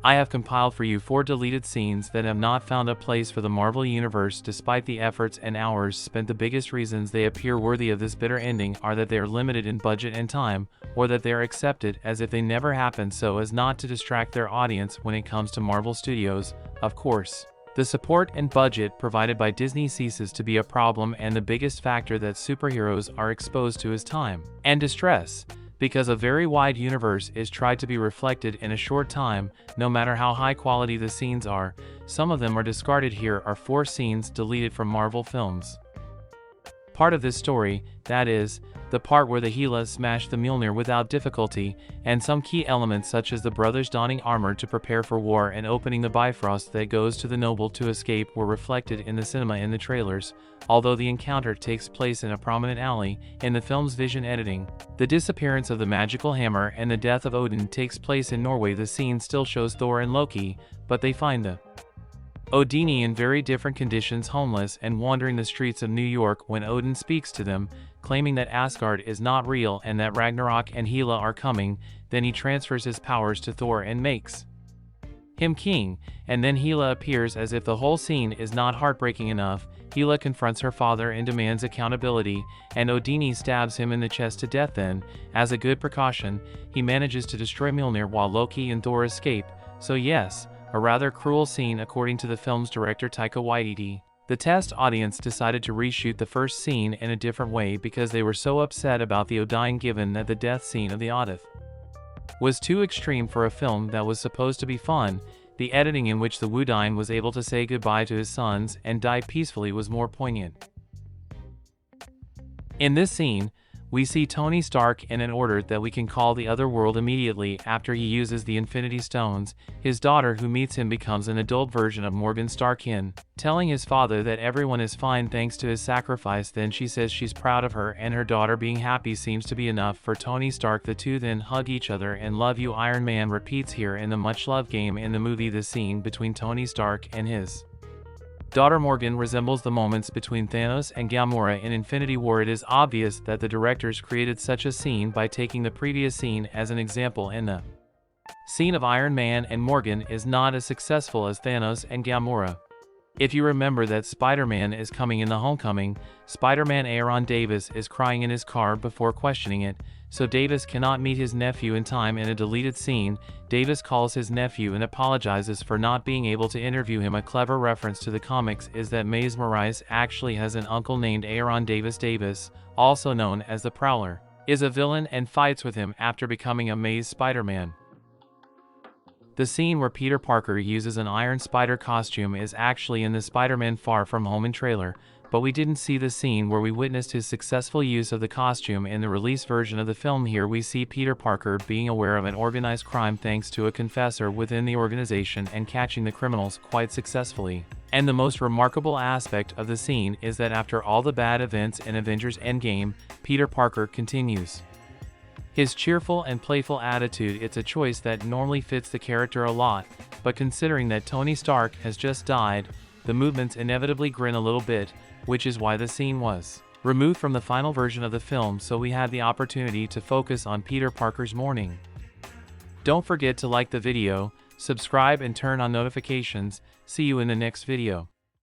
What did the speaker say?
I have compiled for you 4 deleted scenes that have not found a place for the Marvel Universe despite the efforts and hours spent. The biggest reasons they appear worthy of this bitter ending are that they are limited in budget and time, or that they are accepted as if they never happened so as not to distract their audience when it comes to Marvel Studios, of course. The support and budget provided by Disney ceases to be a problem, and the biggest factor that superheroes are exposed to is time and distress. Because a very wide universe is tried to be reflected in a short time, no matter how high quality the scenes are. Some of them are discarded. Here are 4 scenes deleted from Marvel films. Part of this story, that is, the part where the Gila smashed the Mjolnir without difficulty, and some key elements such as the brothers donning armor to prepare for war and opening the Bifrost that goes to the noble to escape, were reflected in the cinema in the trailers. Although the encounter takes place in a prominent alley, in the film's vision editing, the disappearance of the magical hammer and the death of Odin takes place in Norway. The scene still shows Thor and Loki, but they find the Odini in very different conditions, homeless and wandering the streets of New York when Odin speaks to them, claiming that Asgard is not real and that Ragnarok and Hela are coming. Then he transfers his powers to Thor and makes him king, and then Hela appears. As if the whole scene is not heartbreaking enough, Hela confronts her father and demands accountability, and Odini stabs him in the chest to death. Then, as a good precaution, he manages to destroy Mjolnir while Loki and Thor escape. So yes, a rather cruel scene according to the film's director Taika Waititi. The test audience decided to reshoot the first scene in a different way because they were so upset about the Odin, given that the death scene of the Odith was too extreme for a film that was supposed to be fun. The editing in which the Woodine was able to say goodbye to his sons and die peacefully was more poignant. In this scene, we see Tony Stark in an order that we can call the other world immediately after he uses the Infinity Stones. His daughter, who meets him, becomes an adult version of Morgan Starkin, telling his father that everyone is fine thanks to his sacrifice. Then she says she's proud of her, and her daughter being happy seems to be enough for Tony Stark. The two then hug each other and "Love you, Iron Man" repeats here in the much loved game in the movie. The scene between Tony Stark and his daughter Morgan resembles the moments between Thanos and Gamora in Infinity War. It is obvious that the directors created such a scene by taking the previous scene as an example, and the scene of Iron Man and Morgan is not as successful as Thanos and Gamora. If you remember that Spider-Man is coming in the Homecoming, Spider-Man Aaron Davis is crying in his car before questioning it, so Davis cannot meet his nephew in time. In a deleted scene, Davis calls his nephew and apologizes for not being able to interview him. A clever reference to the comics is that Miles Morales actually has an uncle named Aaron Davis. Davis, also known as the Prowler, is a villain and fights with him after becoming a Maze Spider-Man. The scene where Peter Parker uses an Iron Spider costume is actually in the Spider-Man Far From Home trailer, but we didn't see the scene where we witnessed his successful use of the costume in the release version of the film. Here we see Peter Parker being aware of an organized crime thanks to a confessor within the organization and catching the criminals quite successfully. And the most remarkable aspect of the scene is that after all the bad events in Avengers Endgame, Peter Parker continues his cheerful and playful attitude. It's a choice that normally fits the character a lot, but considering that Tony Stark has just died, the movements inevitably grin a little bit, which is why the scene was removed from the final version of the film, so we had the opportunity to focus on Peter Parker's mourning. Don't forget to like the video, subscribe and turn on notifications. See you in the next video.